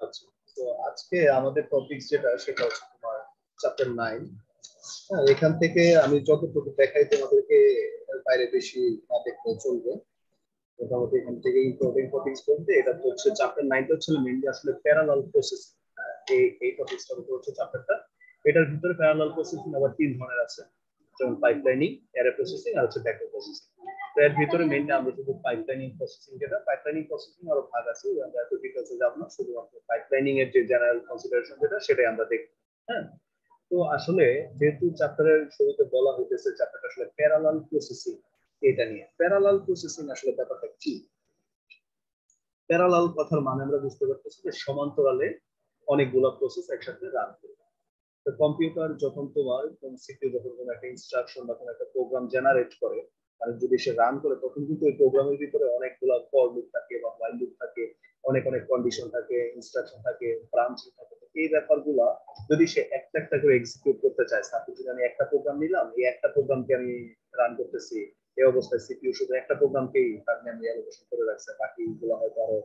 আচ্ছা, তো আজকে আমাদের টপিক যেটা সেটা হচ্ছে তোমার চ্যাপ্টার 9। হ্যাঁ, এখান থেকে আমি যতটুকু দেখাই তোমাদেরকে, এর বাইরে বেশি না দেখলে চলবে। মোটামুটি এখান থেকে ইম্পর্টেন্ট টপিকস বলতে এটা তো হচ্ছে চ্যাপ্টার 9টা হচ্ছে মেইনলি আসলে প্যারালাল প্রসেস। এই টপিকসটার উপর হচ্ছে চ্যাপ্টারটা। এটার ভিতরে প্যারালাল প্রসেসিং আবার তিন ধরনের আছে, যেমন পাইপলাইনিং, অ্যারে প্রসেসিং আর হচ্ছে ব্যাকওয়ার্ড প্রসেসিং। তো এর ভিতরে মেইনলি আমরা শুধু পাইপলাইনিং প্রসেসিং, যেটা পাইপলাইনিং প্রসেসিং আরো ভাগ আছে, আমরা এত ডিটেইলসে যাব না, শুধুমাত্র পাইপলাইনিং এর যে জেনারেল কনসিডারেশন যেটা সেটাই আমরা দেখব। হ্যাঁ, তো আসলে যেহেতু চ্যাপ্টারের শুরুতে বলা হইতেছে চ্যাপ্টারটা আসলে প্যারালাল প্রসেসিং, এটা নিয়ে প্যারালাল প্রসেসিং আসলে ব্যাপারটা কি। প্যারালাল কথার মানে আমরা বুঝতে পারতেছি যে সমান্তরালে অনেকগুলো প্রসেস একসাথে রান করে। তো কম্পিউটার যখন তোমার কোন সিপিইউ যখন কোনো একটা ইনস্ট্রাকশন বা কোনো একটা প্রোগ্রাম জেনারেট করে, আর যদি সে রান করে, তখন কিন্তু ওই প্রোগ্রামের ভিতরে অনেকগুলো ফর লুপ থাকে বা হোয়াইল লুপ থাকে, অনেক অনেক কন্ডিশন থাকে, ইনস্ট্রাকশন থাকে, ব্রাঞ্চ থাকে। এই ব্যাপারগুলো যদি সে একটা একটা করে এক্সিকিউট করতে চায়, সাপোজ যদি আমি একটা প্রোগ্রাম নিলাম, এই একটা প্রোগ্রামকে আমি রান করতেছি, এই অবস্থায় সিপিইউ শুধু একটা প্রোগ্রামকেই তার মেমরি অ্যালোকেশন করে রাখছে, বাকিগুলো হয়তো আরো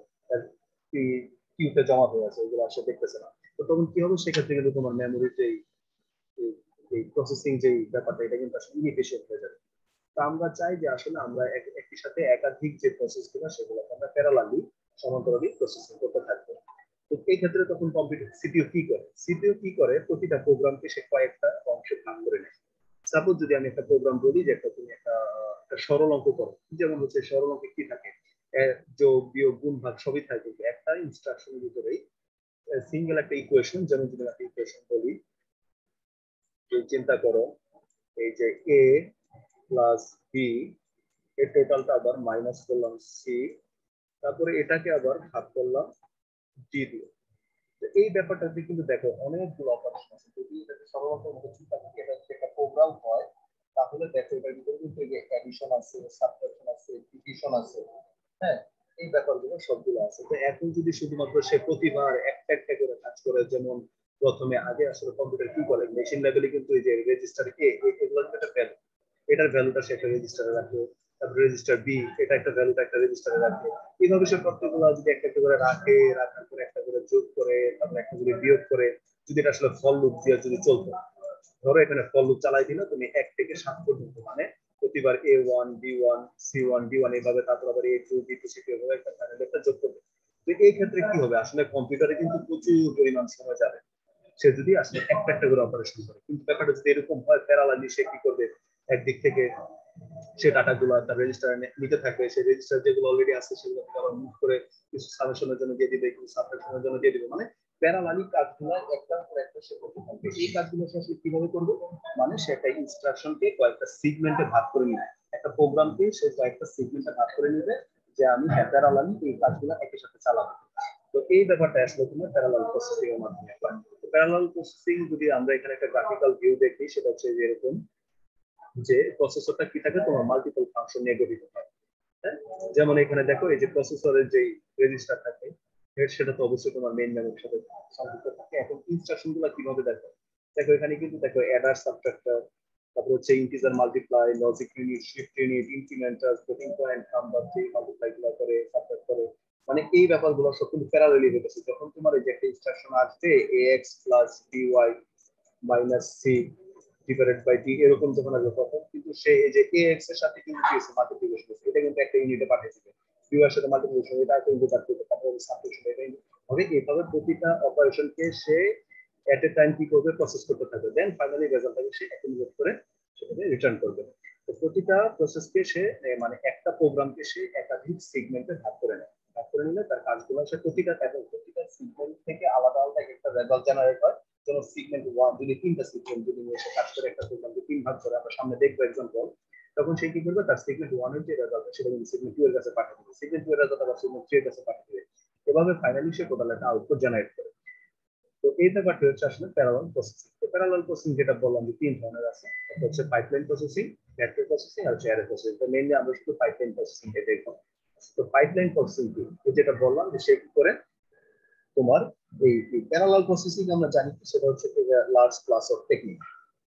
কিউতে জমা হয়ে আছে, ওইগুলো সে দেখতেছে না। তো তখন কি হবে, সেক্ষেত্রে কিন্তু তোমার মেমোরিতে এই প্রসেসিং যে ব্যাপারটা, এটা কিন্তু আসলে ইনএফিশিয়েন্ট হয়ে যাবে। তো আমরা চাই যে আসলে আমরা একই সাথে একাধিক যে প্রসেস গুলো সেগুলো আমরা প্যারালালি সমান্তরালি প্রসেসিং করতে থাকবো। তো এই ক্ষেত্রে তখন কম্পিউটার সিপিইউ কি করে প্রতিটা প্রোগ্রামকে সে কয়েকটা অংশে ভাগ করে নেয়। সাপোজ যদি আমি একটা প্রোগ্রাম বলি যে তুমি একটা সরল অঙ্ক করো, যেমন হচ্ছে সরল অঙ্কে কি থাকে, যোগ বিয়োগ গুণ ভাগ সবই থাকে, কিন্তু একটা ইনস্ট্রাকশনের ভিতরেই সিঙ্গেল একটা ইকুয়েশন। যেমন যদি একটা ইকুয়েশন বলি, যে চিন্তা করো এই যে এ প্লাস বি, এর টোটালটা আবার মাইনাস করলাম সি, তারপরে এটাকে আবার ভাগ করলাম ডি দিয়ে। তো এই ব্যাপারটাতে কিন্তু দেখো অনেকগুলো অপারেশন আছে। যদি এটাকে সরলতার মধ্যে চিন্তা করি, এটা যদি একটা প্রোগ্রাম হয়, তাহলে দেখো এটার ভিতরে কিন্তু এই যে অ্যাডিশন আছে, সাবট্রাকশন আছে, ডিভিশন আছে। হ্যাঁ, এই ব্যাপারগুলো সবগুলো আছে। তো এখন যদি শুধুমাত্র সে প্রতিবার একটা একটা করে কাজ করে, যেমন প্রথমে আগে আসলে কম্পিউটার কি করে মেশিন লেভেলে কিন্তু এই যে রেজিস্টার এগুলো একটা ভ্যালু, এটার ভ্যালুটা সে একটা রেজিস্টারে রাখে, তারপর রেজিস্টার বি এটা একটা ভ্যালুটা একটা রেজিস্টারে রাখে। এইভাবে সে প্রত্যেকগুলো যদি একটা একটা করে রাখে, রাখার পরে একটা করে যোগ করে, তারপর একটা করে বিয়োগ করে, যদি এটা আসলে ফল লুপ দিয়ে যদি চলতো, ধরো এখানে ফল লুপ চালাই দিলে তুমি 1 থেকে 7 পর্যন্ত, মানে প্রতিবার A1 B1 C1 D1 এইভাবে, তারপর আবার A2 B2 C2 এভাবে একটা প্যানেল একটা যোগ করবে। তো এই ক্ষেত্রে কি হবে, আসলে কম্পিউটারে কিন্তু প্রচুর পরিমাণ সময় যাবে সে যদি আসলে একটা একটা করে অপারেশন করে। কিন্তু ব্যাপারটা যদি এরকম হয় প্যারালালি, সে কি করবে, একদিক থেকে সে ডাটাগুলো তার রেজিস্টারে নিতে থাকবে, সেই রেজিস্টার যেগুলো অলরেডি আছে সেগুলো আবার মুভ করে কিছু সাজেশনের জন্য দিয়ে দিবে, কিছু সাবট্রাকশনের জন্য দিয়ে দিবে, মানে প্যারালালি কাজগুলো একটার পর একটা সে করতে থাকবে। এই কাজগুলো সে আসলে কিভাবে করবে, মানে সে একটা ইনস্ট্রাকশনকে কয়েকটা সিগমেন্টে ভাগ করে নিবে, একটা প্রোগ্রামকে সে কয়েকটা সিগমেন্টে ভাগ করে নিবে, যে আমি প্যারালালি এই কাজগুলো একই সাথে চালাবো। তো এই ব্যাপারটা আসলে তোমার প্যারালাল প্রসেসিং এর মাধ্যমে হয়। প্যারালাল প্রসেসিং যদি আমরা এখানে একটা গ্রাফিক্যাল ভিউ দেখি, সেটা হচ্ছে যে এরকম, যে প্রসেসরটা কি থাকে, তোমার মাল্টিপল ফাংশন নিয়ে গঠিত হয়। হ্যাঁ, যেমন এখানে দেখো এই যে প্রসেসরের যে রেজিস্টার থাকে, সেটা তো অবশ্যই তোমার মেইন মেমোরির সাথে সংযুক্ত থাকে। এখন ইনস্ট্রাকশন গুলো কিভাবে দেখো, দেখো এখানে কিন্তু দেখো অ্যাডার, সাবট্রাক্টর, তারপর হচ্ছে integer multiply, logic unit, shift unit, incremental, floating point, number, যে মাল্টিপ্লাই গুলো করে, সাবট্রাক্ট করে, মানে এই ব্যাপারগুলো সব কিন্তু প্যারালালি হতেছে। যখন তোমার এই যে একটা ইনস্ট্রাকশন আসবে ax plus by minus C divided by D, এরকম যখন আসবে, তখন কিন্তু সে এই যে ax এর সাথে কিন্তু কি আছে, মাল্টিপ্লিকেশন, এটা কিন্তু একটা ইউনিটে পাঠিয়ে দিবে, b এর সাথে মাল্টিপ্লিকেশন এটা একটা ইউনিটে পাঠিয়ে দিবে, তারপরে সাবট্রাকশন এটা হবে। এইভাবে প্রতিটা অপারেশনকে সে এট এ টাইম কি করবে, প্রসেস করতে থাকবে, দেন ফাইনালি রেজাল্টটাকে সে অ্যাকুমুলেট করে সেটাকে রিটার্ন করবে। তো প্রতিটা প্রসেসকে সে মানে একটা প্রোগ্রামকে সে একাধিক সেগমেন্টে ভাগ করে নেয়, ভাগ করে নিলে তার কাজগুলো সে প্রতিটা সেগমেন্ট থেকে আলাদা আলাদা একটা রেজাল্ট জেনারেট হয়। যেমন সিগমেন্ট ওয়ান যদি তিনটা সিগমেন্ট যদি নিয়ে এসে কাজ করে একটা প্রোগ্রামকে 3 ভাগ করে, আমরা সামনে দেখবো এক্সাম্পল, তখন সে কি করবে, তার সিগমেন্ট ওয়ান এর যে রেজাল্ট সেটা কিন্তু সিগমেন্ট টু এর কাছে পাঠিয়ে দেবে, সিগমেন্ট টু এর রেজাল্ট আবার সিগমেন্ট থ্রি এর কাছে পাঠিয়ে দেবে। এভাবে ফাইনালি সে টোটাল একটা আউটপুট জেনারেট করে। তো এই ব্যাপারটা হচ্ছে আসলে প্যারালাল প্রসেসিং। তো প্যারালাল প্রসেসিং যেটা বললাম যে তিন ধরনের আছে, একটা হচ্ছে পাইপলাইন প্রসেসিং, ব্যাকওয়ার্ড প্রসেসিং আর হচ্ছে অ্যারে প্রসেসিং। তো মেইনলি আমরা শুধু পাইপলাইন প্রসেসিং কে দেখব। তো পাইপলাইন প্রসেসিং কি, যেটা বললাম যে সে কি করে তোমার এই প্যারালাল প্রসেসিং আমরা জানি, সেটা হচ্ছে লার্জ ক্লাস অফ টেকনিক।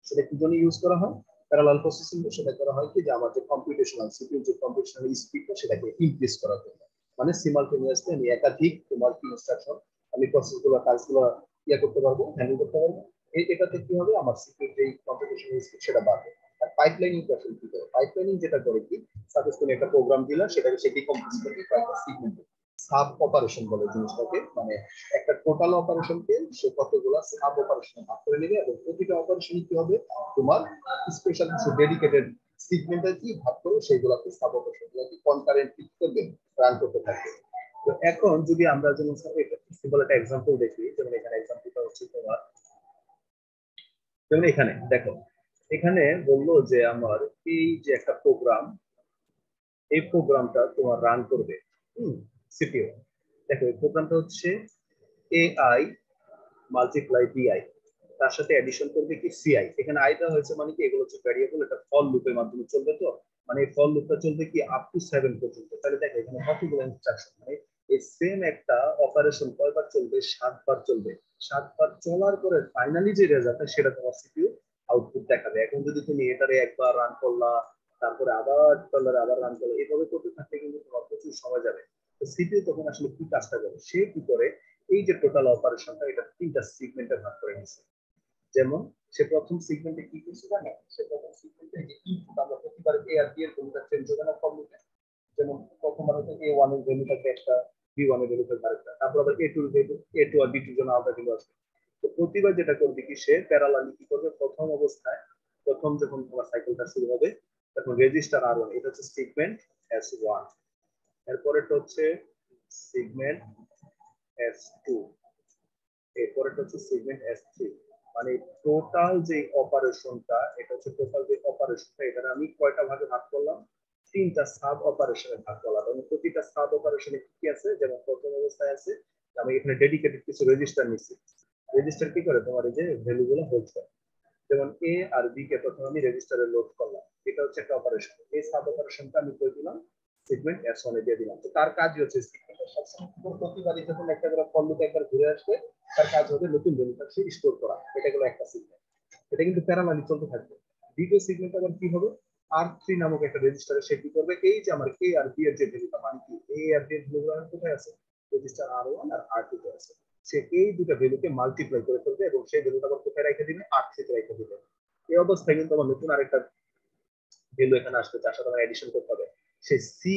সেটা কি জন্য ইউজ করা হয়, প্যারালাল প্রসেসিং সেটা করা হয় কি যে আমার যে কম্পিউটেশনাল সিপিইউ যে কম্পিউটেশনাল স্পিডটা সেটাকে ইনক্রিজ করার জন্য, মানে সিমালটেনিয়াসলি আমি একাধিক তোমার কি ইনস্ট্রাকশন আমি প্রসেসগুলো কাজগুলো করতে পারবো, হ্যান্ডেল করতে পারবো। এটাতে কি হবে, আমার সিপিইউ যে কম্পিউটেশনাল স্পিড সেটা বাড়বে। আর পাইপলাইনিং আসলে কি করে, পাইপলাইনিং যেটা করে কি, সাপোজ তুমি একটা প্রোগ্রাম দিলা, সেটাকে সে ডিকম্পোজ করে কয়েকটা সিগমেন্টে সাব অপারেশন বলে জিনিসটাকে, মানে একটা টোটাল অপারেশনকে সে কতগুলো সাব অপারেশনে ভাগ করে নেবে, এবং প্রতিটা অপারেশনে কি হবে, তোমার স্পেশাল কিছু ডেডিকেটেড সিগমেন্টে কি ভাগ করে সেইগুলোকে সাব অপারেশন গুলোকে কনকারেন্টলি করবে, রান করতে থাকবে। তো এখন যদি আমরা যেমন সিম্পল একটা এক্সাম্পল দেখি, যেমন এখানে এক্সাম্পলটা হচ্ছে তোমার, যেমন এখানে দেখো, এখানে বললো যে আমার এই যে একটা প্রোগ্রাম, এই প্রোগ্রামটা তোমার রান করবে সিপিইউ। দেখো এই প্রোগ্রামটা হচ্ছে এআই মাল্টিপ্লাই বিআই, তার সাথে এডিশন করবে কি সিআই। এখানে আইটা হয়েছে মানে কি, এগুলো হচ্ছে ভ্যারিয়েবল, এটা ফল লুপের মাধ্যমে চলবে। তো মানে এই ফল লুপটা চলবে কি আপ টু 7 পর্যন্ত। তাহলে দেখো এখানে কতগুলো ইনস্ট্রাকশন, মানে এই সেম একটা অপারেশন কয়বার চলবে, 7 বার চলবে। 7 বার চলার পরে ফাইনালি যে রেজাল্ট সেটা তোমার সিপিইউ আউটপুট দেখাবে। এখন যদি তুমি এটারে একবার রান করলা, তারপরে আবার করলে, আবার রান করলে, এইভাবে করতে থাকলে কিন্তু তোমার প্রচুর সময় যাবে। তো সিপিইউ তখন আসলে কি কাজটা করে, সে কি করে, এই যে টোটাল অপারেশনটা এটা 3টা সিগমেন্টে ভাগ করে নিছে। যেমন সে প্রথম সিগমেন্টে কি করছে জানো, সে প্রথম সিগমেন্টে যে ইনপুট আমরা প্রতিবার এ আর বি এর ভ্যালুটা চেঞ্জ হবে না ফর্মুলা, যেমন প্রথমবার হচ্ছে এ ওয়ান এর ভ্যালু থাকবে একটা, বি ওয়ান এর ভ্যালু থাকবে আরেকটা, তারপর আবার এ টু আর বি টু জন্য আলাদা ভ্যালু আসবে। তো প্রতিবার যেটা করবে কি, সে প্যারালালি কি করবে, প্রথম অবস্থায় প্রথম যখন তোমার সাইকেলটা শুরু হবে তখন রেজিস্টার আর ওয়ান, এটা হচ্ছে সিগমেন্ট এস ওয়ান, এরপরেটা হচ্ছে সিগমেন্ট এস টু, এরপরেটা হচ্ছে সিগমেন্ট এস থ্রি। মানে টোটাল যে অপারেশনটা, এটা হচ্ছে টোটাল যে অপারেশনটা, এটা আমি কয়টা ভাগে ভাগ করলাম, 3টা সাব অপারেশনে ভাগ করলাম। এবং প্রতিটা সাব অপারেশনে কি কি আছে, যেমন প্রথম অবস্থায় আছে আমি এখানে ডেডিকেটেড কিছু রেজিস্টার নিচ্ছি। রেজিস্টার কি করে, তোমার এই যে ভ্যালু গুলো হোল্ড করে। যেমন এ আর বি কে প্রথমে আমি রেজিস্টারে লোড করলাম, এটা হচ্ছে একটা অপারেশন। এই সাব অপারেশনটা আমি করে দিলাম সিগমেন্ট এস ওয়ান এ দিয়ে দিলাম। তো তার কাজই হচ্ছে সিগমেন্টের সবসময় প্রতিবারই যখন একটা করে ফল লুপ একবার ঘুরে আসবে, তার কাজ হবে নতুন ভ্যালুটা সে স্টোর করা। এটা গেল একটা সিগমেন্ট, এটা কিন্তু প্যারালালি চলতে থাকবে। দ্বিতীয় সিগমেন্ট আবার কি হবে, আর থ্রি নামক একটা রেজিস্টারে সে কি করবে, এই যে আমার এ আর বি এর যে ভ্যালুটা, মানে কি এ আর বি এর ভ্যালুগুলো কোথায় আছে, রেজিস্টার আর ওয়ান আর আর টু তে আছে। সে এই দুটো ভ্যালুকে মাল্টিপ্লাই করে ফেলবে এবং সেই ভ্যালুটা আবার কোথায় রেখে দিবে, আর থ্রি তে রেখে দিবে। এই অবস্থায় কিন্তু আমার নতুন আরেকটা ভ্যালু এখানে আসবে, যার সাথে আমার এডিশন করতে হবে। সে সি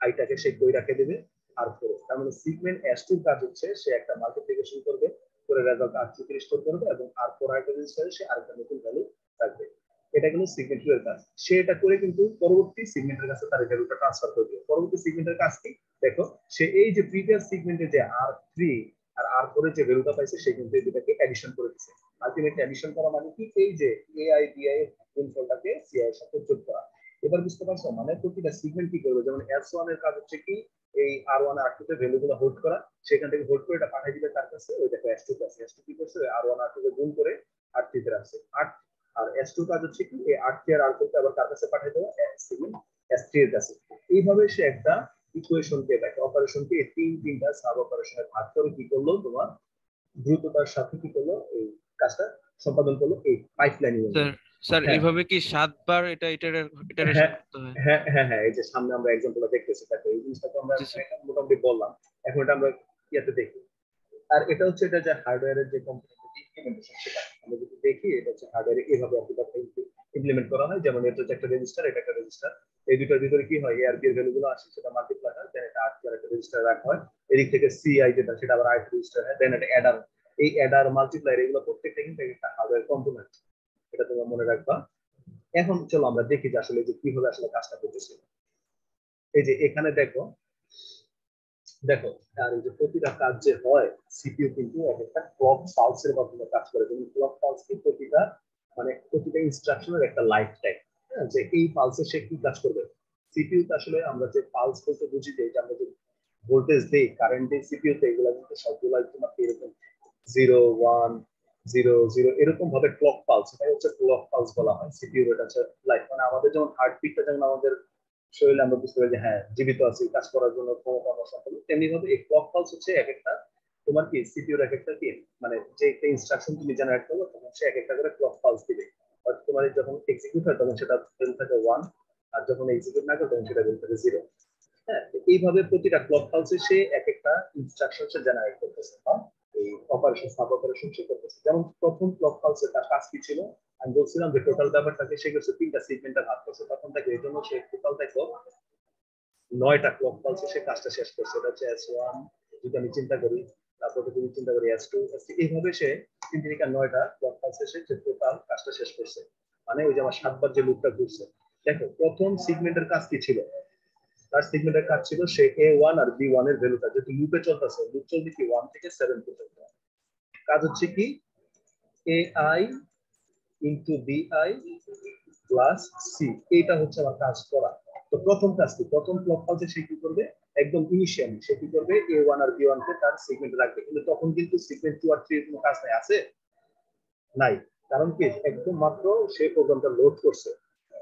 আইটাকে সে কই রাখে দিবে আর ফোরে। তার মানে সিগমেন্ট এস টুর কাজ হচ্ছে সে একটা মাল্টিপ্লিকেশন করবে, করে রেজাল্ট আর থ্রি স্টোর করবে, এবং আর ফোর আইটা রেজিস্টারে সে আরেকটা নতুন ভ্যালু রাখবে। এটা কিন্তু সিগমেন্ট টু এর কাজ। সে এটা করে কিন্তু পরবর্তী সিগমেন্টের কাছে তার ভ্যালুটা ট্রান্সফার করবে। পরবর্তী সিগমেন্টের কাজ কি, দেখো সে এই যে প্রিভিয়াস সিগমেন্টে যে আর থ্রি আর আর ফোর যে ভ্যালুটা পাইছে, সে কিন্তু এই দুটাকে এডিশন করে দিচ্ছে। আলটিমেটলি এডিশন করা মানে কি, এই যে এআই বিআই এর গুণফলটাকে সিআই এর সাথে যোগ করা। এবার বুঝতে পারছো, মানে প্রতিটা সিগমেন্ট কি করবে, যেমন এস ওয়ান এর কাজ হচ্ছে কি, এই আর ওয়ান আর টু তে ভ্যালু গুলো হোল্ড করা, সেখান থেকে হোল্ড করে এটা পাঠিয়ে দিবে তার কাছে, ওইটাকে এস টু আছে। এস টু কি করছে, আর ওয়ান আর টু কে গুণ করে আর থ্রি তে রাখছে। আর এস টু কাজ হচ্ছে কি, এই আর থ্রি আর আর ফোর কে আবার তার কাছে পাঠিয়ে দেওয়া সিগমেন্ট এস থ্রি এর কাছে। এইভাবে সে একটা ইকুয়েশনকে বা একটা অপারেশনকে তিনটা সাব অপারেশনে ভাগ করে কি করলো, তোমার দ্রুততার সাথে কি করলো, এই কাজটা সম্পাদন করলো এই পাইপলাইনিং এর স্যার, মধ্যে। স্যার হ্যাঁ এইভাবে কি 7 বার এটা ইটারেশন হ্যাঁ করতে হয়? হ্যাঁ হ্যাঁ হ্যাঁ, এই যে সামনে আমরা এক্সাম্পলটা দেখতেছি, দেখো এই জিনিসটা তো আমরা জি স্যার। মোটামুটি বললাম। এখন এটা আমরা ইয়াতে দেখি। আর এটা হচ্ছে এটা যে হার্ডওয়্যারের যে কম্পিউটার ইমপ্লিমেন্টেশন, সেটা আমরা যদি দেখি, এটা হচ্ছে হার্ডওয়্যারে এইভাবে ইমপ্লিমেন্ট করা হয়। যেমন এটা হচ্ছে একটা রেজিস্টার, এটা একটা রেজিস্টার। এই দুটোর ভিতরে কি হয়, এ আর বি এর ভ্যালু গুলো আসে, সেটা মাল্টিপ্লাই হয়, দেন এটা আর আর একটা রেজিস্টার রাখা হয়। এদিক থেকে সিআই যেটা, সেটা আবার আর রেজিস্টার হয়, দেন এটা অ্যাডার। এই অ্যাডার মাল্টিপ্লায়ার এগুলো প্রত্যেকটা কিন্তু একটা হার্ডওয়্যার কম্পোনেন্ট, এটা তোমরা মনে রাখবা। এখন চলো আমরা দেখি যে আসলে যে কিভাবে আসলে কাজটা করতেছে। এই যে এখানে দেখো, দেখো আর এই যে প্রতিটা কাজ যে হয়, সিপিইউ কিন্তু একটা ক্লক পালসের মাধ্যমে কাজ করে। যেমন ক্লক পালস কি, প্রতিটা মানে প্রতিটা ইনস্ট্রাকশনের একটা লাইফ টাইম, হ্যাঁ, যে এই পালসে সে কি কাজ করবে। সিপিইউ তে আসলে আমরা যে পালস বলতে বুঝি, যে আমরা যে ভোল্টেজ দেই, কারেন্ট দেই সিপিইউ তে, এগুলো কিন্তু সবগুলাই তোমার এরকম 0 1 0 0 এরকম ভাবে ক্লক পালস, এটাই হচ্ছে ক্লক পালস বলা হয় সিপিইউ। এটা হচ্ছে লাইফ, মানে আমাদের যেমন হার্টবিটটা, যেমন আমাদের শরীরে আমরা বুঝতে পারি যে হ্যাঁ জীবিত আছি, কাজ করার জন্য ক্ষমতা আমরা সম্পন্ন, তেমনি ভাবে এই ক্লক পালস হচ্ছে এক একটা তোমার কি সিপিইউর এক একটা কি, মানে যে একটা ইনস্ট্রাকশন তুমি জেনারেট করবে তখন সে এক একটা করে ক্লক পালস দিবে। তোমার যখন এক্সিকিউট হয় তখন সেটা ভ্যালু থাকে 1, আর যখন এক্সিকিউট না করে তখন সেটা ভ্যালু থাকে 0। হ্যাঁ, এইভাবে প্রতিটা ক্লক পালসে সে এক একটা ইনস্ট্রাকশন সে জেনারেট করতেছে, বা এই অপারেশন সাব অপারেশন সে করতেছে। যেমন প্রথম ক্লক পালসে তার কাজ কি ছিল, আমি বলছিলাম যে টোটাল ব্যাপারটাকে সে করছে 3টা সেগমেন্টে ভাগ করছে। তখন তাকে এই জন্য সে টোটাল দেখো 9টা ক্লক পালসে সে কাজটা শেষ করছে। এটা হচ্ছে S1, যদি আমি চিন্তা করি, তারপর যদি চিন্তা করি S2, এইভাবে সে 3 থেকে 9টা ক্লক পালসে সে টোটাল কাজটা শেষ করছে। মানে ওই যে আমার 7বার যে লুপটা ঘুরছে, দেখো প্রথম সেগমেন্টের কাজ কি ছিল, তার সেগমেন্টের কাজ ছিল সে A1 আর B1 এর ভ্যালুটা, যেহেতু লুপে চলতেছে, লুপ চলবে কি 1 থেকে 7 পর্যন্ত। কাজ হচ্ছে কি AI into BI plus C, এইটা হচ্ছে আমার কাজ করা। তো প্রথম কাজ কি, প্রথম ক্লক পালসে সে কি করবে, একদম ইনিশিয়ালি সে কি করবে, A1 আর B1 কে তার সেগমেন্টে রাখবে। কিন্তু তখন কিন্তু সেগমেন্ট 2 আর 3 এর কোনো কাজ নাই, আছে নাই, কারণ কি একদম মাত্র সে প্রোগ্রামটা লোড করছে।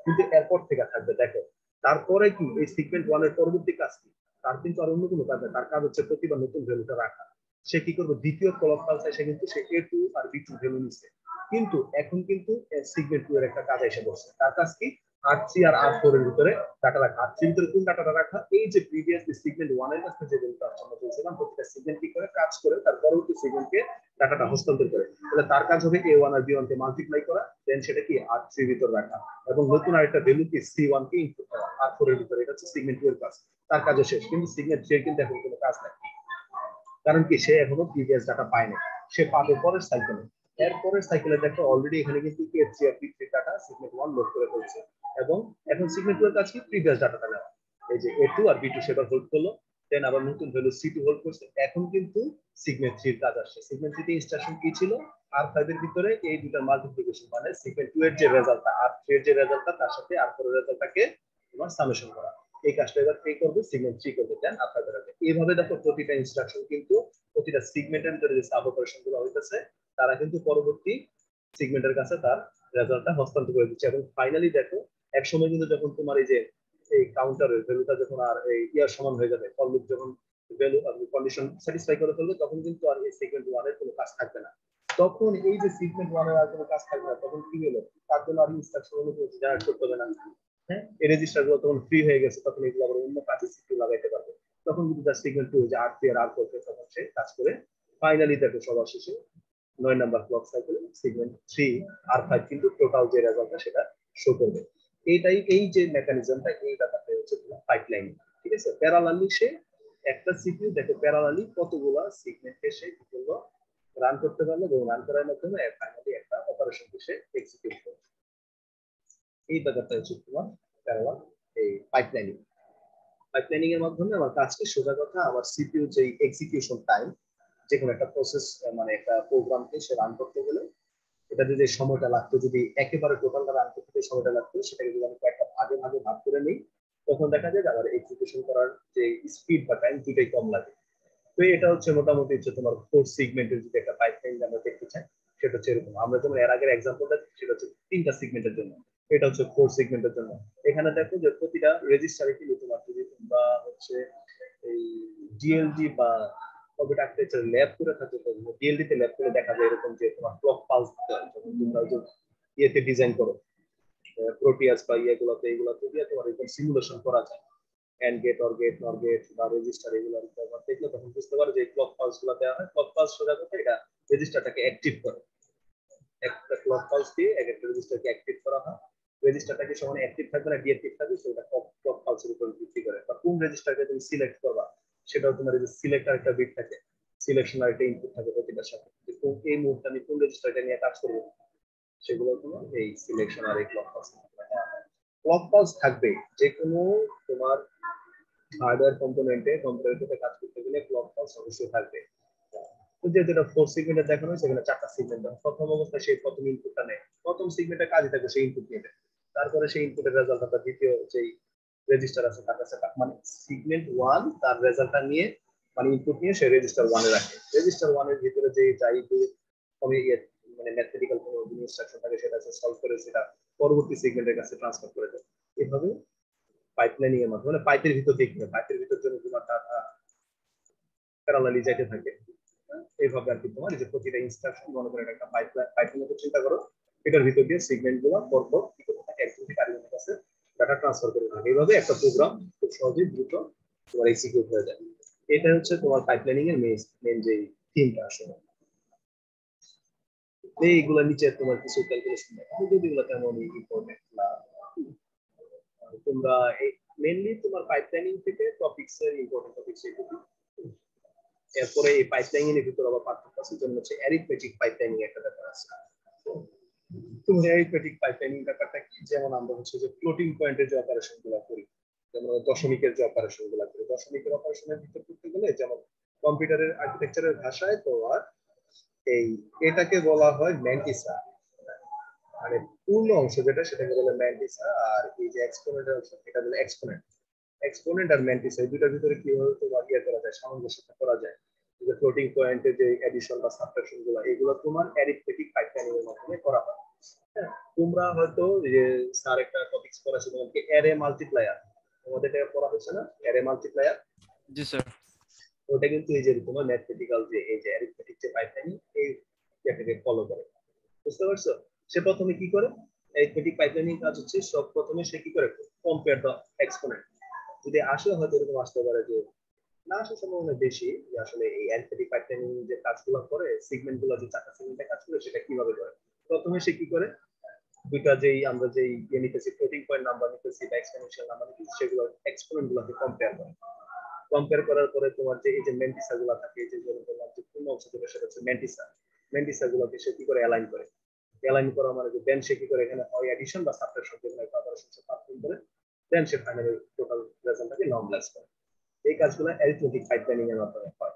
কিন্তু এরপর থেকে থাকবে, দেখো তারপরে কি এই সিগমেন্ট 1 এর পরবর্তী কাজ কি, তার কিন্তু আর অন্য কোনো কাজ নেই, তার কাজ হচ্ছে প্রতিবার নতুন ভ্যালুটা রাখা। সে কি করবে, দ্বিতীয় ক্লক পালসে সে কিন্তু সে A2 আর B2 ভ্যালু নিচ্ছে। কিন্তু এখন কিন্তু সিগমেন্ট 2 এর একটা কাজ এসে বসছে, তার কাজ কি R3 আর R4 এর ভিতরে ডাটা রাখা। R3 এর ভিতরে কোন ডাটাটা রাখা, এই যে প্রিভিয়াসলি সিগমেন্ট 1 এর কাছে যে ভ্যালুটা আমরা বলছিলাম, প্রত্যেকটা সিগমেন্ট কি করে কাজ করে তার পরবর্তী সিগমেন্টকে ডাটাটা হস্তান্তর করে। তাহলে তার কাজ হবে A1 আর B1 কে মাল্টিপ্লাই করা, দেন সেটা কি R3 এর ভিতর রাখা, এবং নতুন আরেকটা ভ্যালু কি C1 কে ইনপুট করা R4 এর ভিতরে। এটা হচ্ছে সিগমেন্ট 2 এর কাজ, তার কাজও শেষ। কিন্তু সিগমেন্ট 3 এর কিন্তু এখন কোনো কাজ নাই, কারণ কি সে এখনো প্রিভিয়াস ডাটা পায়নি, সে পাবে পরের সাইকেলে। এর পরের সাইকেলে দেখো অলরেডি এখানে কিন্তু P3 আর P3 ডাটা সিগমেন্ট 1 লোড করে ফেলছে, এবং এখন সিগমেন্ট 2 এর কাজ কি প্রিভিয়াস ডাটাটা নেওয়া। এই যে A2 আর B2 সেটা হোল্ড করলো, দেন আবার নতুন ভ্যালু C2 হোল্ড করছে। এখন কিন্তু সিগমেন্ট 3 এর কাজ আসছে। সিগমেন্ট 3 এর ইনস্ট্রাকশন কি ছিল, R5 এর ভিতরে এই দুটার মাল্টিপ্লিকেশন, মানে সিগমেন্ট 2 এর যে রেজাল্টটা R3 এর যে রেজাল্টটা তার সাথে R4 এর রেজাল্টটাকে তোমার সামেশন করা। এই কাজটা এবার কে করবে, সিগমেন্ট 3 করবে, দেন R5 এর। এইভাবে দেখো প্রতিটা ইনস্ট্রাকশন কিন্তু প্রতিটা সিগমেন্টের ভিতরে যে সাব অপারেশন গুলো হইতেছে, তারা কিন্তু পরবর্তী সিগমেন্টের কাছে তার রেজাল্টটা হস্তান্তর করে দিচ্ছে। এবং ফাইনালি দেখো এক সময় কিন্তু যখন তোমার এই যে এই কাউন্টারের ভ্যালুটা যখন আর এই ইয়ার সমান হয়ে যাবে, ফর লুপ যখন ভ্যালু কন্ডিশন স্যাটিসফাই করে ফেলবে, তখন কিন্তু আর এই সিগমেন্ট 1 এর কোনো কাজ থাকবে না। তখন এই যে সিগমেন্ট 1 এর আর কোনো কাজ থাকবে না, তখন কি হলো, তার জন্য আর ইনস্ট্রাকশন অনুযায়ী জেনারেট করতে হবে না। হ্যাঁ, এই রেজিস্টার গুলো তখন ফ্রি হয়ে গেছে, তখন এগুলো আবার অন্য কাজে সিপিইউ লাগাইতে পারবে। তখন কিন্তু জাস্ট সিগমেন্ট 2 যে R3 আর R4 তখন সে কাজ করে ফাইনালি দেখো সবার শেষে 9 নাম্বার ক্লক সাইকেলে সিগমেন্ট 3 R5 কিন্তু টোটাল যে রেজাল্টটা সেটা শো করবে। এইটাই এই যে মেকানিজমটা, এই ব্যাপারটা হচ্ছে পাইপলাইন। ঠিক আছে, প্যারালালি সে একটা সিপিইউ দেখো প্যারালালি কতগুলা সেগমেন্টে সে কি করলো, রান করতে পারলো, এবং রান করার মাধ্যমে ফাইনালি একটা অপারেশনকে সে এক্সিকিউট করবে। এই ব্যাপারটা হচ্ছে তোমার প্যারালাল এই পাইপলাইনিং। পাইপলাইনিং এর মাধ্যমে আমার কাজকে সোজা কথা আমার সিপিইউ যে এক্সিকিউশন টাইম, যে কোনো একটা প্রসেস মানে একটা প্রোগ্রামকে সে রান করতে গেলে এটা যদি সময়টা লাগতো, যদি একেবারে টোটালটা রান করতে সময়টা লাগতো, সেটাকে যদি আমি কয়েকটা ভাগে ভাগে ভাগ করে নিই, তখন দেখা যায় যে আমার এক্সিকিউশন করার যে স্পিড বা টাইম দুটাই কম লাগে। তো এটা হচ্ছে মোটামুটি হচ্ছে তোমার 4 সেগমেন্টের যদি একটা পাইপলাইন আমরা দেখতে চাই, সেটা হচ্ছে এরকম। আমরা যেমন এর আগের এক্সাম্পলটা সেটা হচ্ছে 3টা সেগমেন্টের জন্য, এটা হচ্ছে 4 সেগমেন্টের জন্য। এখানে দেখো যে প্রতিটা রেজিস্টারে কিন্তু তোমার যদি তোমরা হচ্ছে এই ডিএলডি বা কম্পিউটার আর্কিটেকচার ল্যাব করে থাকে, ডিএলডি তে ল্যাব করে দেখা যায় এরকম যে তোমার ক্লক পালস যখন তোমরা যে ইয়েতে ডিজাইন করো, প্রোটিয়াস বা ইয়েগুলোতে, এগুলোতে দিয়ে তোমার এরকম সিমুলেশন করা যায়। এন্ড গেট অর গেট নর গেট বা রেজিস্টার, এগুলো দেখলে তখন বুঝতে পারো যে ক্লক পালস গুলো দেওয়া হয়। ক্লক পালস সোজা কথা এটা রেজিস্টারটাকে অ্যাক্টিভ করে, একটা ক্লক পালস দিয়ে এক একটা রেজিস্টারকে অ্যাক্টিভ করা হয়। রেজিস্টারটাকে সমান অ্যাক্টিভ থাকবে না ডিঅ্যাক্টিভ থাকবে, সেটা ক্লক পালসের উপর ভিত্তি করে। বা কোন রেজিস্টারকে তুমি সিলেক্ট করবা, সেটাও তোমার এই যে সিলেক্টার একটা বিট থাকে, সিলেকশন আর একটা ইনপুট থাকে প্রতিটার সাথে, এই মুহূর্তে আমি কোন রেজিস্টারটা নিয়ে কাজ করবো, সেগুলো তোমার এই সিলেকশন আর এই ক্লক পালস। ক্লক পালস থাকবে যে কোনো তোমার হার্ডওয়্যার কম্পোনেন্টের সাথে কাজ করতে গেলে ক্লক পালস অবশ্যই থাকবে। যে যেটা 4 সেগমেন্টে দেখানো হয়েছে, সেখানে 4টা সেগমেন্ট। প্রথম অবস্থায় সেই প্রথম ইনপুটটা নেয়, প্রথম সেগমেন্টে কাজই থাকে সেই ইনপুট নিয়ে, তারপরে সেই ইনপুটের রেজাল্ট আপনার দ্বিতীয় যেই রেজিস্টার আছে তার কাছে, মানে সেগমেন্ট 1 তার রেজাল্টটা নিয়ে, মানে ইনপুট নিয়ে সে রেজিস্টার 1 এ রাখে। রেজিস্টার 1 এর ভিতরে যে যাই মানে ম্যাথমেটিক্যাল কোনো ইনস্ট্রাকশন থাকে, সেটা সলভ করে সেটা পরবর্তী সেগমেন্টের কাছে ট্রান্সফার করে দেয়। এভাবে পাইপলাইনিং এর মাধ্যমে, মানে পাইপের ভিতর দেখবে, পাইপের ভিতর জন্য তোমার প্যারালালি যাইতে থাকে। এইভাবে আর কি তোমার এই যে প্রতিটা ইনস্ট্রাকশন, মনে করে একটা পাইপলাইন চিন্তা করো, এটার ভিতর দিয়ে সিগমেন্ট গুলো পরপর কি করতে থাকে, একজন থেকে আরেকজনের কাছে ডাটা ট্রান্সফার করে থাকে। এইভাবে একটা প্রোগ্রাম খুব সহজেই দ্রুত তোমার এক্সিকিউট হয়ে যায়। এটা হচ্ছে তোমার পাইপলাইনিং এর মেইন যে থিমটা আসলে। এইগুলো নিচে তোমার কিছু ক্যালকুলেশন দেখাবো, যেগুলো তেমন ইম্পর্টেন্ট না। তোমরা মেইনলি তোমার পাইপলাইনিং থেকে টপিকস এর ইম্পর্টেন্ট টপিকস এগুলো। এরপরে এই পাইপলাইনিং এর ভিতর আবার পার্থক্য আছে, যেমন হচ্ছে অ্যারিথমেটিক পাইপলাইনিং একটা ব্যাপার আছে। তুমি অ্যারিথমেটিক পাইপলাইনিং ব্যাপারটা কি, যেমন আমরা হচ্ছে যে ফ্লোটিং পয়েন্টের যে অপারেশন গুলো করি, যেমন দশমিকের যে অপারেশন গুলো করি, দশমিকের অপারেশনের ভিতর করতে গেলে যেমন কম্পিউটারের আর্কিটেকচারের ভাষায় তোমার এই এটাকে বলা হয় ম্যান্টিসা, মানে পূর্ণ অংশ যেটা সেটাকে বলে ম্যান্টিসা, আর এই যে এক্সপোনেন্টের অংশ এটা বলে এক্সপোনেন্ট। এক্সপোনেন্ট আর ম্যান্টিসা এই দুটার ভিতরে কিভাবে তোমার ইয়ে করা যায়, সামঞ্জস্যতা করা যায়, যে ফ্লোটিং পয়েন্টের যে এডিশন বা সাবট্রাকশন গুলো, এগুলো তোমার অ্যারিথমেটিক পাইপলাইনিং এর মাধ্যমে করা হয়। হ্যাঁ, তোমরা হয়তো যে স্যার একটা টপিকস পড়াছে তোমাকে অ্যারে মাল্টিপ্লায়ার, তোমাদের এটা পড়া হয়েছে না অ্যারে মাল্টিপ্লায়ার? জি স্যার। ওটা কিন্তু এই যে তোমার ম্যাথমেটিক্যাল যে এই যে অ্যারিথমেটিক যে পাইপলাইনিং এই এটাকে ফলো করে, বুঝতে পারছো? সে প্রথমে কি করে, অ্যারিথমেটিক পাইপলাইনিং কাজ হচ্ছে সব প্রথমে সে কি করে, কম্পেয়ার দ্য এক্সপোনেন্ট। যদি আসে হয়তো এরকম আসতে পারে যে না আসার সম্ভাবনা বেশি, যে আসলে এই অ্যারিথমেটিক পাইপলাইনিং যে কাজগুলো করে, সিগমেন্ট গুলো যে চারটা সিগমেন্টে কাজ করে সেটা কিভাবে করে। প্রথমে সে কি করে, দুইটা যেই আমরা যেই ইয়ে নিতেছি, ফ্লোটিং পয়েন্ট নাম্বার নিতেছি বা এক্সপোনেনশিয়াল নাম্বার নিতেছি, সেগুলো এক্সপোনেন্ট গুলোকে কম্পেয়ার করে। কম্পেয়ার করার পরে তোমার যে এই যে ম্যান্টিসা গুলো থাকে, এই যে যেরকম বললাম যে পূর্ণ অংশ যেটা সেটা হচ্ছে ম্যান্টিসা, ম্যান্টিসা গুলোকে সে কি করে অ্যালাইন করে। অ্যালাইন করা মানে যে দেন সে কি করে এখানে হয় অ্যাডিশন বা সাবট্রাকশন, যেগুলো একটা অপারেশন সে পারফর্ম করে, দেন সে ফাইনালি টোটাল রেজাল্টটাকে নর্মালাইজ করে। এই কাজগুলো অ্যারিথমেটিক পাইপলাইনিং এর মাধ্যমে হয়।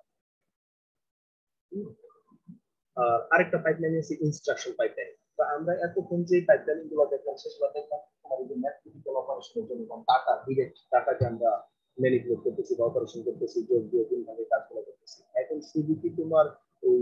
আর আরেকটা পাইপলাইন আছে ইনস্ট্রাকশন পাইপলাইন। তো আমরা এতক্ষণ যে পাইপলাইন গুলো দেখলাম সেগুলো দেখলাম তোমার এই যে ম্যাথমেটিক্যাল অপারেশনের জন্য ডাটা, ডিরেক্ট ডাটাকে আমরা ম্যানিপুলেট করতেছি বা অপারেশন করতেছি, যোগ বিয়োগ ভাবে কাজগুলো করতেছি। এখন শুধু কি তোমার ওই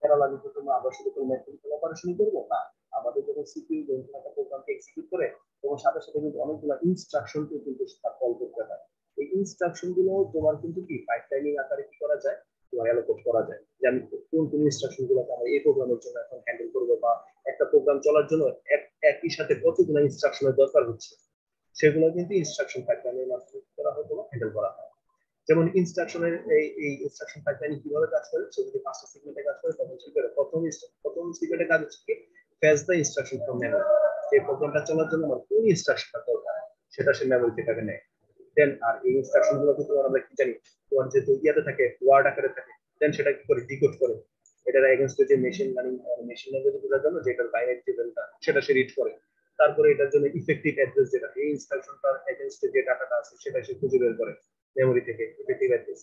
প্যারালালিতে তোমার আমরা শুধু কোনো ম্যাথমেটিক্যাল অপারেশনই করবো না, আমাদের যখন সিপিইউ যখন একটা প্রোগ্রামকে এক্সিকিউট করে তখন সাথে সাথে কিন্তু অনেকগুলো ইনস্ট্রাকশনকে কিন্তু তার কল করতে হয়। এই ইনস্ট্রাকশন গুলো তোমার কিন্তু কি পাইপলাইনিং আকারে কি করা যায়, তোমার অ্যালোকেট করা যায়, যে আমি কোন কোন ইনস্ট্রাকশন গুলোকে আমরা এই প্রোগ্রামের জন্য এখন হ্যান্ডেল করবো, বা একটা প্রোগ্রাম চলার জন্য একই সাথে কতগুলো ইনস্ট্রাকশনের দরকার হচ্ছে, সেগুলো কিন্তু ইনস্ট্রাকশন পাইপলাইনের মাধ্যমে করা হয়, তোমার হ্যান্ডেল করা হয়। যেমন ইনস্ট্রাকশনের এই ইনস্ট্রাকশন পাইপলাইন কিভাবে কাজ করে, সে যদি পাঁচটা সিগমেন্টে কাজ করে তখন কি করে, প্রথম সিগমেন্টে কাজ হচ্ছে কি, fetch the instruction from memory. এই প্রোগ্রামটা চলার জন্য আমার কোন ইনস্ট্রাকশনটা দরকার সেটা সে মেমরি থেকে নেয়। দেন আর এই ইনস্ট্রাকশন গুলো কিন্তু আমরা কি জানি, তোমার যে ইয়াতে থাকে ওয়ার্ড আকারে থাকে, দেন সেটা কি করে ডিকোড করে, এটার এগেইনস্ট যে মেশিন লার্নিং, মেশিন ল্যাঙ্গুয়েজ বোঝার জন্য যেটার বাইনারি টেবিলটা সেটা সে রিড করে। তারপরে এটার জন্য ইফেক্টিভ অ্যাড্রেস, যেটা এই ইনস্ট্রাকশনটার এগেইনস্ট যে ডাটাটা আছে সেটা সে খুঁজে বের করে মেমরি থেকে ইফেক্টিভ অ্যাড্রেস।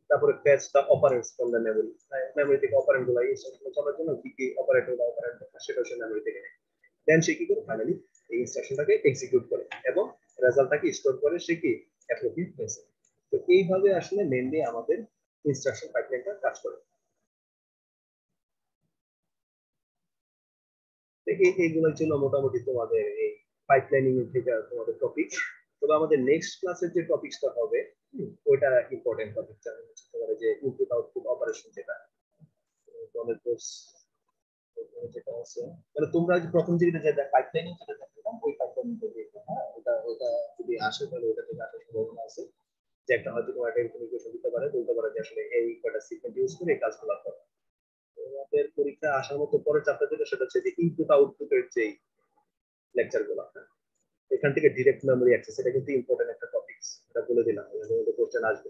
তারপরে fetch the operands from the memory, memory থেকে অপারেন্ট গুলো ইনস্ট্রাকশন চলার জন্য কি কি অপারেটর বা অপারেন্ট সেটা সে মেমরি থেকে নেয়। দেন সে কি করে ফাইনালি এই ইনস্ট্রাকশনটাকে এক্সিকিউট করে এবং রেজাল্টটাকে স্টোর করে সে কি অ্যাপ্রোপ্রিয়েট প্লেসে। তো এইভাবে আসলে মেইনলি আমাদের ইনস্ট্রাকশন পাইপলাইনটা কাজ করে। এইগুলো ছিল মোটামুটি তোমাদের এই পাইপলাইনিং থেকে তোমাদের টপিক। তবে আমাদের নেক্সট ক্লাসের যে টপিকসটা হবে ওইটা ইম্পর্টেন্ট টপিক, তোমাদের যে ইনপুট আউটপুট অপারেশন, যেটা তোমাদের কোর্স যেটা আছে, মানে তোমরা যে প্রথম যেটা যেটা পাইপলাইনিং যেটা দেখলাম ওই পাইপলাইনিং থেকে, হ্যাঁ ওটা ওটা যদি আসে তাহলে ওটা থেকে আসার সম্ভাবনা আছে, যে একটা হয়তো তোমার একটা ইনফরমেশন দিতে পারে, বলতে পারে যে আসলে এই কয়টা সিকোয়েন্স ইউজ করে এই কাজগুলো করে। আমাদের পরীক্ষা আসার মতো পরে চাপটা যেটা সেটা হচ্ছে যে ইনপুট আউটপুটের যে লেকচার গুলো, এখান থেকে ডিরেক্ট মেমোরি অ্যাক্সেস, এটা কিন্তু ইম্পর্টেন্ট একটা টপিক, এটা বলে দিলাম, এর কোশ্চেন আসবে।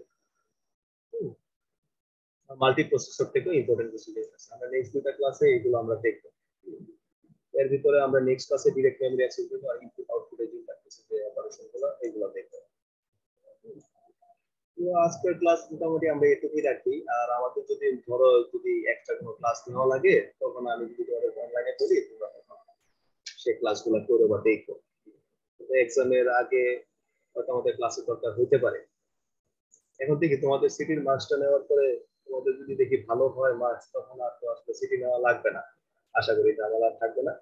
মাল্টি প্রসেসর থেকে ইম্পর্টেন্ট কিছু জিনিস আছে, আমরা নেক্সট দুটো ক্লাসে এগুলো আমরা দেখবো। এর ভিতরে আমরা নেক্সট ক্লাসে ডিরেক্ট মেমোরি অ্যাক্সেস করব আর ইনপুট আউটপুটের যে ইন্টারফেস যে অপারেশন গুলো এগুলো দেখবো। তো আজকের ক্লাস মোটামুটি আমরা এটুকুই রাখি, আর আমাদের যদি ধরো যদি এক্সট্রা কোনো ক্লাস নেওয়া লাগে তখন আমি যদি তোমাদের অনলাইনে করি, তোমরা তখন সেই ক্লাসগুলো করো বা দেখো। এক্সামের আগে হয়তো আমাদের ক্লাসের দরকার হতে পারে। এখন থেকে তোমাদের সিটির মার্কসটা নেওয়ার পরে তোমাদের যদি দেখি ভালো হয় মার্কস, তখন আর তো আসলে সিটি নেওয়া লাগবে না, আশা করি ঝামেলা আর থাকবে না।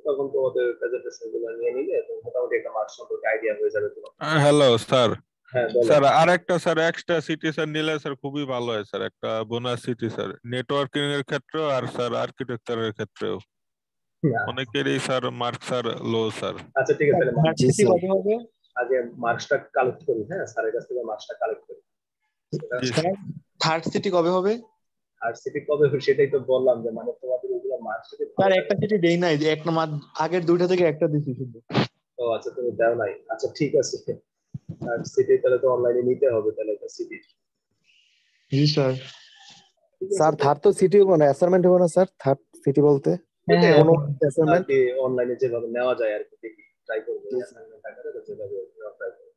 তখন তোমাদের প্রেজেন্টেশন গুলো নিয়ে নিলে মোটামুটি একটা মার্কস সম্পর্কে আইডিয়া হয়ে যাবে তোমার। Hello sir. হ্যাঁ বলো। স্যার আরেকটা স্যার এক্সট্রা সিটি স্যার নিলে স্যার খুবই ভালো হয় স্যার, একটা বোনাস সিটি স্যার, নেটওয়ার্কিং এর ক্ষেত্রেও আর স্যার আর্কিটেকচারের ক্ষেত্রেও। অনেকেরই স্যার মার্ক স্যার লো স্যার। আচ্ছা ঠিক আছে, তাহলে জি ভার্সিটি স্যার। কবে হবে? আগে মার্কসটা কালেক্ট করি, হ্যাঁ স্যারের কাছ থেকে মার্কসটা কালেক্ট করি। জি স্যার থার্ড সিটি কবে হবে? আর সিটি কবে হবে সেটাই তো বললাম, যে মানে তোমাদের ওগুলো মার্কস যদি ভালো স্যার থাকে। একটা সিটি দেই নাই, যে এক মাস আগের দুইটা থেকে একটা দিছি শুধু। ও আচ্ছা, তুমি দাও নাই, আচ্ছা ঠিক আছে। আর সিটি তাহলে তো অনলাইনে নিতে হবে তাহলে একটা সিটি। জি স্যার। ঠিক আছে স্যার থার্ড তো সিটি হবে না, অ্যাসাইনমেন্ট হবে না স্যার? থার্ড সিটি বলতে হ্যাঁ হ্যাঁ কোনো আর অ্যাসাইনমেন্ট? কি অনলাইনে যেভাবে নেওয়া যায় আর কি, দেখি ট্রাই করবো অ্যাসাইনমেন্ট আকারে যেভাবে ট্রাই করবো।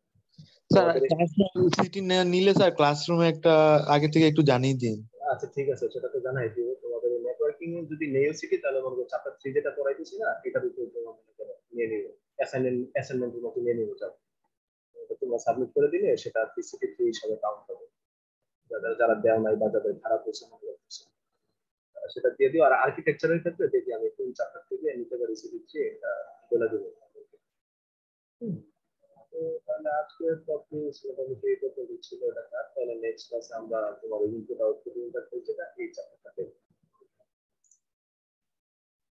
স্যার তোমাদের ক্লাসরুম সিটি নিলে স্যার ক্লাসরুমে একটা আগে থেকে একটু জানিয়ে দিন। আচ্ছা ঠিক আছে, সেটা তো জানাই দিব। তোমাদের নেটওয়ার্কিং এ যদি নেও সিটি, তাহলে মনে করো চ্যাপ্টার 3 যেটা পড়াইতেছি না, এটা দিতে তোমার মনে করো নিয়ে নিব, অ্যাসাইনমেন্টের মতো নিয়ে নিব। তোমরা সাবমিট করে দিলে সেটা সিটি 3 হিসাবে কাউন্ট হবে। যারা যারা দেও নাই বা যাদের খারাপ হয়েছে মনে করতেছে, সেটা দিয়ে দিও। আর আর্কিটেকচারের ক্ষেত্রে দেখি আমি কোন চ্যাপ্টার থেকে নিতে পারি সিটি 3, এটা বলে দেবো। হুম। তো তাহলে আজকে টপিক মোটামুটি এটা তো ছিল, এটা তাহলে নেক্সট ক্লাসে আমরা তোমার ইনপুট আউটপুট ইন্টারফেস যেটা এই চ্যাপ্টারটাতে